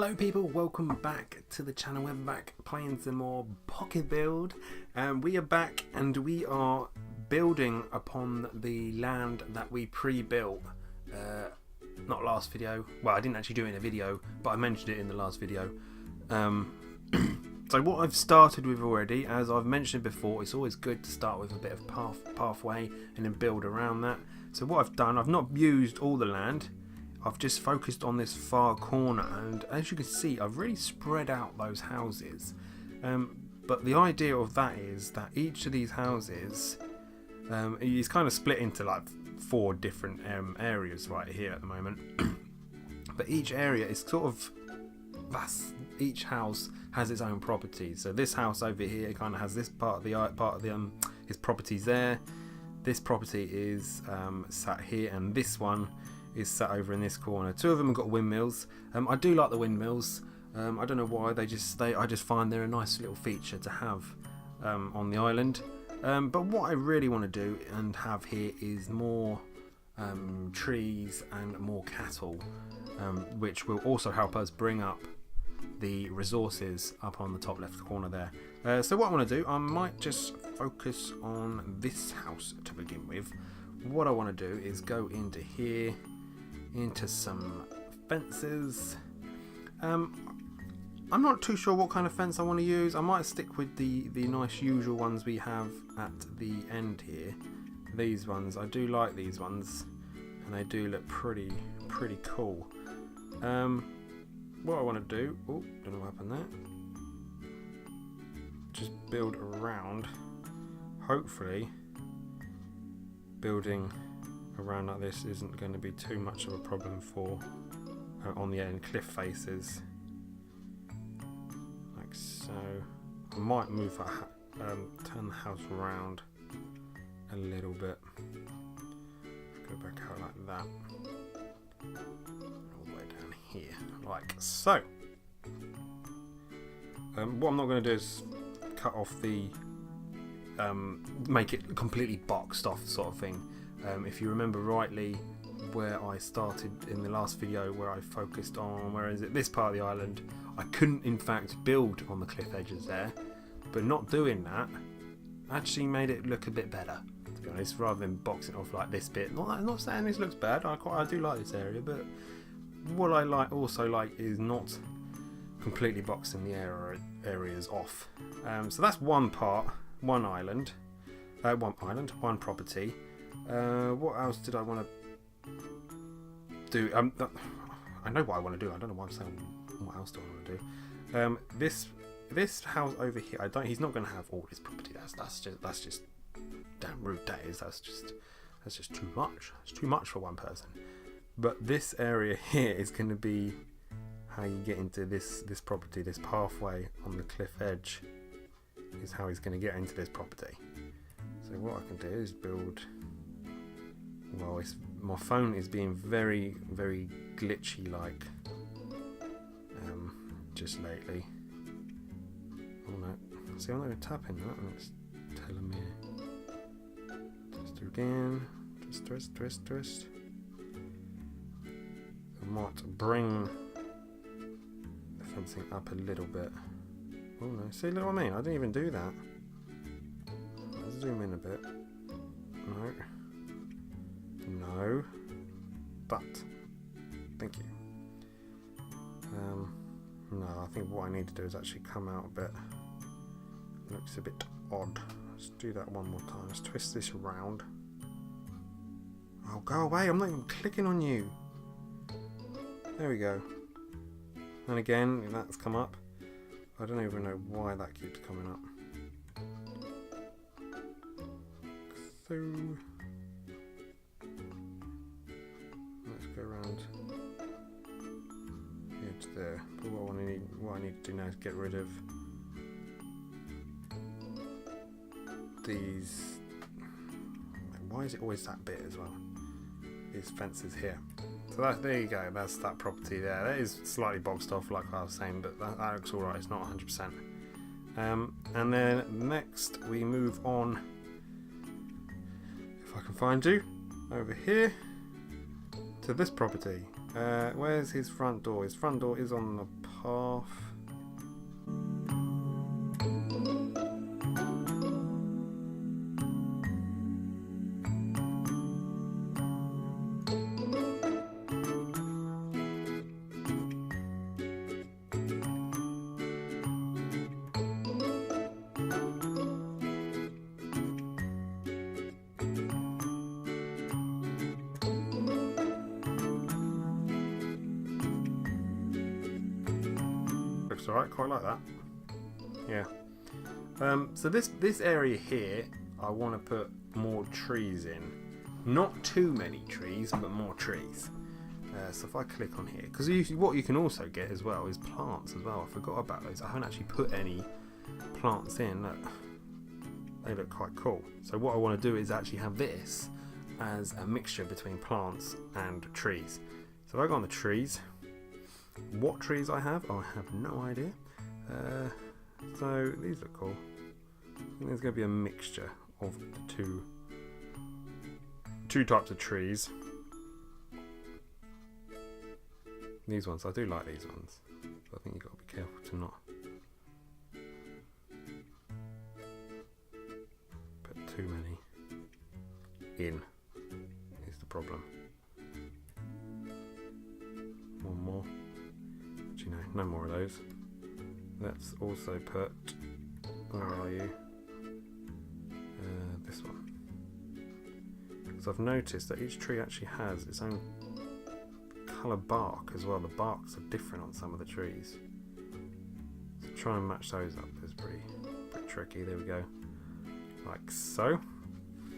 Hello people, welcome back to the channel. We're back playing some more Pocket Build. We are back and we are building upon the land that we pre-built. Not last video. Well, I didn't actually do it in a video, but I mentioned it in the last video. So what I've started with already, as I've mentioned before, it's always good to start with a bit of pathway and then build around that. So what I've done, I've not used all the land. I've just focused on this far corner, and as you can see, I've really spread out those houses. But the idea of that is that each of these houses is kind of split into like 4 different areas right here at the moment. But each area is sort of each house has its own properties. So this house over here kind of has this part of his properties there. This property is sat here, and this one is sat over in this corner. 2 of them have got windmills. I do like the windmills. I don't know why. I just find they're a nice little feature to have on the island. But what I really want to do and have here is more trees and more cattle, which will also help us bring up the resources up on the top left corner there. So what I want to do, I might just focus on this house to begin with. What I want to do is go into here, into some fences. I'm not too sure what kind of fence I want to use. I might stick with the nice usual ones we have at the end here. These ones, I do like these ones, and they do look pretty cool. What I want to do, oh, don't know what happened there. Just build around. Hopefully, building around like this isn't going to be too much of a problem for on the end cliff faces, like so. I might move that, turn the house around a little bit, go back out like that, all the way down here like so. What I'm not going to do is cut off the make it completely boxed off sort of thing. If you remember rightly, where I started in the last video, where I focused on, where is it, this part of the island, I couldn't in fact build on the cliff edges there, but not doing that actually made it look a bit better, to be honest, rather than boxing off like this bit. Not saying this looks bad, I do like this area, but what I also like is not completely boxing the areas off. So that's one part, one property. What else did I want to do? I know what I want to do. I don't know why I'm saying what else do I want to do. This house over here, he's not going to have all his property. That's just damn rude. That's just too much. It's too much for one person. But this area here is going to be how you get into this property. This pathway on the cliff edge is how he's going to get into this property. So what I can do is build. Well, my phone is being very glitchy like just lately. Oh no, see, I'm not going to tap in that and it's telling me test again, twist. I might bring the fencing up a little bit. Oh no, see, look what I mean, I didn't even do that. Let's zoom in a bit. No, but thank you. No, I think what I need to do is actually come out a bit. Looks a bit odd. Let's do that one more time. Let's twist this around. Oh, go away! I'm not even clicking on you. There we go. And again, that's come up. I don't even know why that keeps coming up. So let's go around the edge there. But what I need to do now is get rid of these. Why is it always that bit as well? These fences here. So there you go. That's that property there. That is slightly boxed off, like I was saying, but that looks all right. It's not 100%. And then next we move on. If I can find you over here to this property. Where's his front door? His front door is on the half. Looks alright, quite like that. Yeah. So this area here, I want to put more trees in. Not too many trees, but more trees. So if I click on here, because what you can also get as well is plants as well. I forgot about those. I haven't actually put any plants in. Look, they look quite cool. So what I want to do is actually have this as a mixture between plants and trees. So if I go on the trees, what trees I have no idea. So these look cool. I think there's going to be a mixture of the two types of trees. These ones, I do like these ones. But I think you've got to be careful to not put too many in, is the problem. One more. Actually, no more of those. Let's also put, where are you? This one. Because I've noticed that each tree actually has its own colour bark as well. The barks are different on some of the trees. So try and match those up is pretty tricky. There we go. Like so.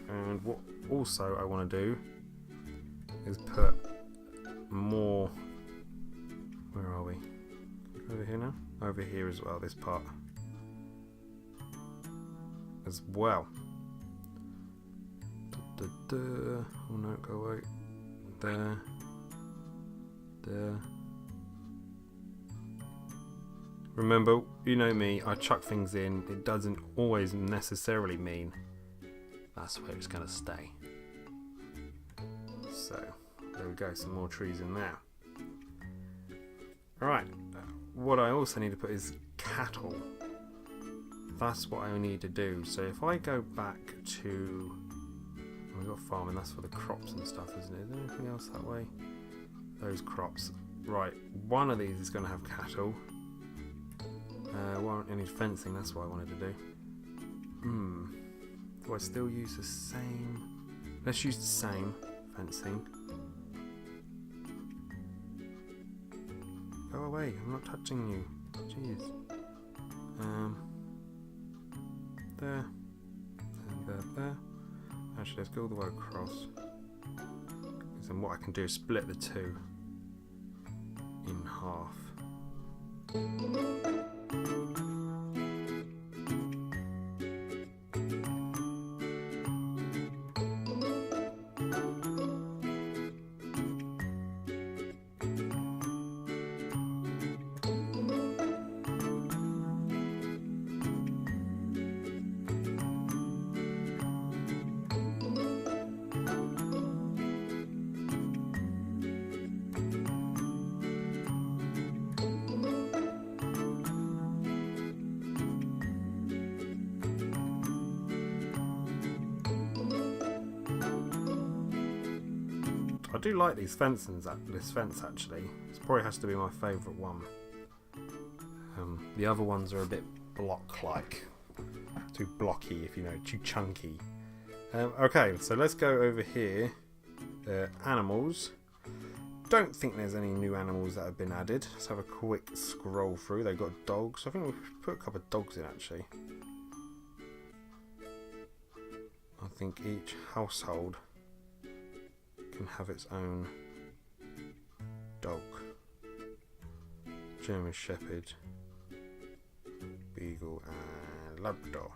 And what also I want to do is put more, where are we? Over here now? Over here as well, this part. As well. Oh no, go away. There. There. Remember, you know me, I chuck things in. It doesn't always necessarily mean that's where it's going to stay. So, there we go, some more trees in there. Alright, what I also need to put is cattle. That's what I need to do. So if I go back to, we've got farming, that's for the crops and stuff, isn't it? Is there anything else that way? Those crops. Right, one of these is going to have cattle. Won't need fencing, that's what I wanted to do. Do I still use the same? Let's use the same fencing. Go away, I'm not touching you. Jeez. There. And there. Actually, let's go all the way across. Because then what I can do is split the two in half. I do like these fences. This fence actually, this probably has to be my favourite one. The other ones are a bit block-like, too blocky, if you know, too chunky. Okay, so let's go over here. Animals. Don't think there's any new animals that have been added. Let's have a quick scroll through. They've got dogs. I think we've put a couple of dogs in actually. I think each household can have its own dog. German Shepherd, Beagle and Labrador.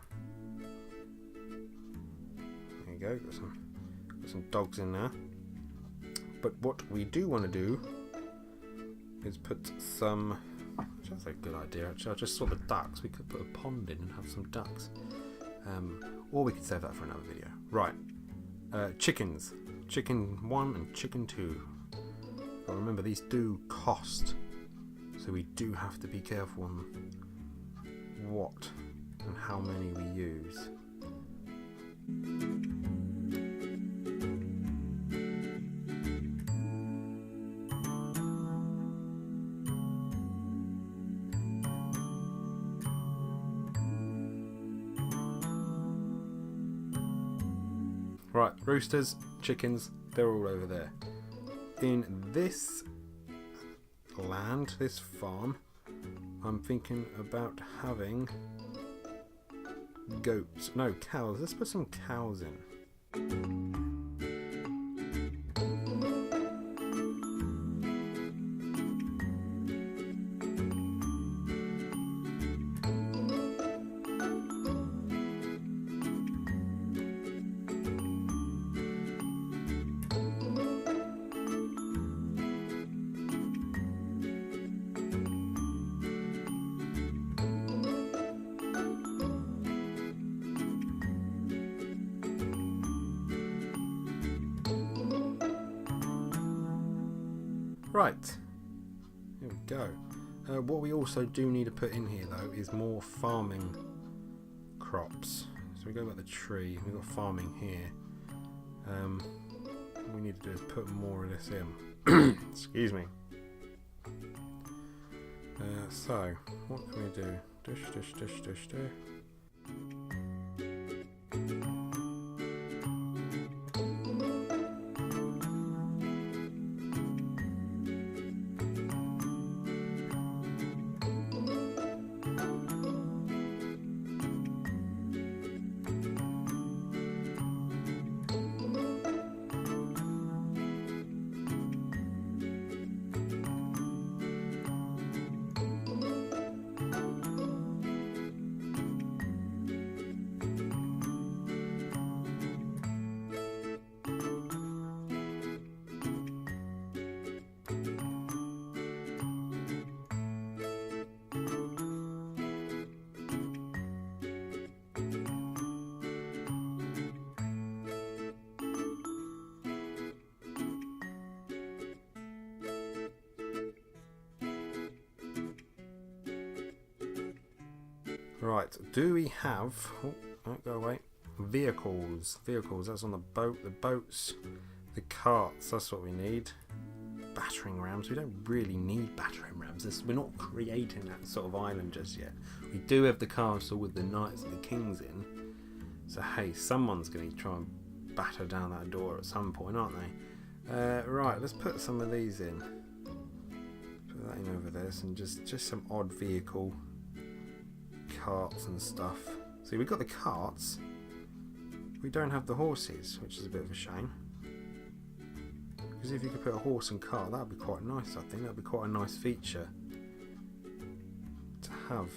There you go, got some dogs in there. But what we do want to do is put some, that's a good idea actually, I just saw the ducks, we could put a pond in and have some ducks. Or we could save that for another video. Right, chickens. Chicken 1 and chicken 2. But remember, these do cost. So So we do have to be careful on what and how many we use. Right, roosters, chickens, they're all over there. In this land, this farm, I'm thinking about having goats. No, cows. Let's put some cows in. Right, here we go. What we also do need to put in here though is more farming crops. So we go about the tree, we've got farming here. What we need to do is put more of this in. Excuse me. So, what can we do? Dish. Right, do we have, don't go away, vehicles, that's on the boat, the boats, the carts, that's what we need. Battering rams, we don't really need battering rams, we're not creating that sort of island just yet. We do have the castle with the knights and the kings in, so hey, someone's going to try and batter down that door at some point, aren't they? Right, let's put some of these in. Put that in over there, and just some odd vehicle carts and stuff. See, we've got the carts, we don't have the horses, which is a bit of a shame, because if you could put a horse and cart, that would be quite nice. I think that would be quite a nice feature to have.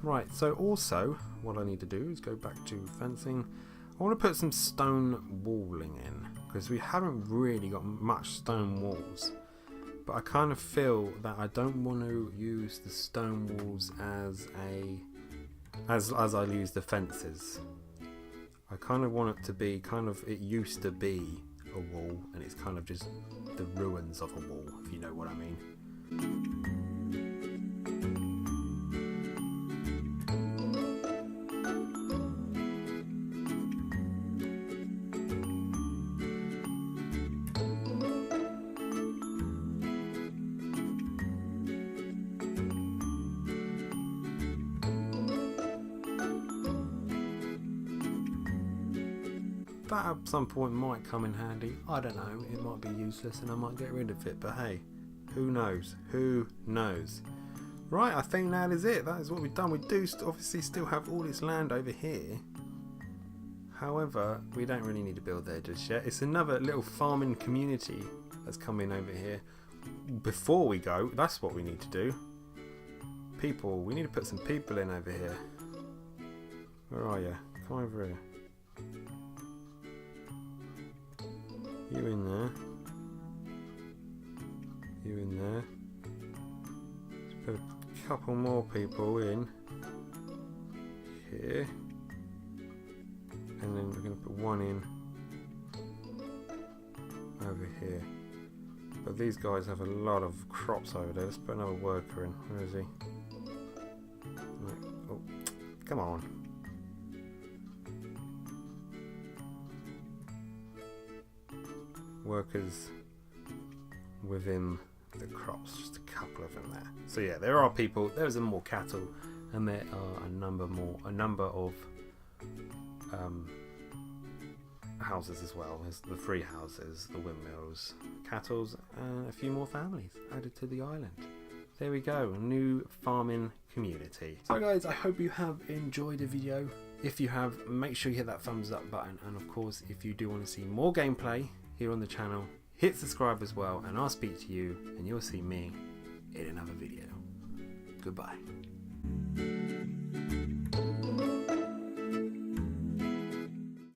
Right, so also what I need to do is go back to fencing. I want to put some stone walling in, because we haven't really got much stone walls, but I kind of feel that I don't want to use the stone walls as I use the fences. I kind of want it to be it used to be a wall, and it's kind of just the ruins of a wall, if you know what I mean. That at some point might come in handy. I don't know, it might be useless and I might get rid of it, but hey, who knows? Who knows? Right, I think that is it. That is what we've done. We do obviously still have all this land over here. However, we don't really need to build there just yet. It's another little farming community that's coming over here. Before we go, that's what we need to do. People, we need to put some people in over here. Where are you? Come over here. You in there. You in there. Let's put a couple more people in here. And then we're going to put one in here. But these guys have a lot of crops over there. Let's put another worker in. Where is he? Oh, come on. Workers within the crops, just a couple of them there. So yeah, there are people, there's more cattle, and there are a number of houses as well. There's the free houses, the windmills, cattle, and a few more families added to the island. There we go, a new farming community. So guys, I hope you have enjoyed the video. If you have, make sure you hit that thumbs up button, and of course if you do want to see more gameplay here on the channel, hit subscribe as well, and I'll speak to you and you'll see me in another video. Goodbye.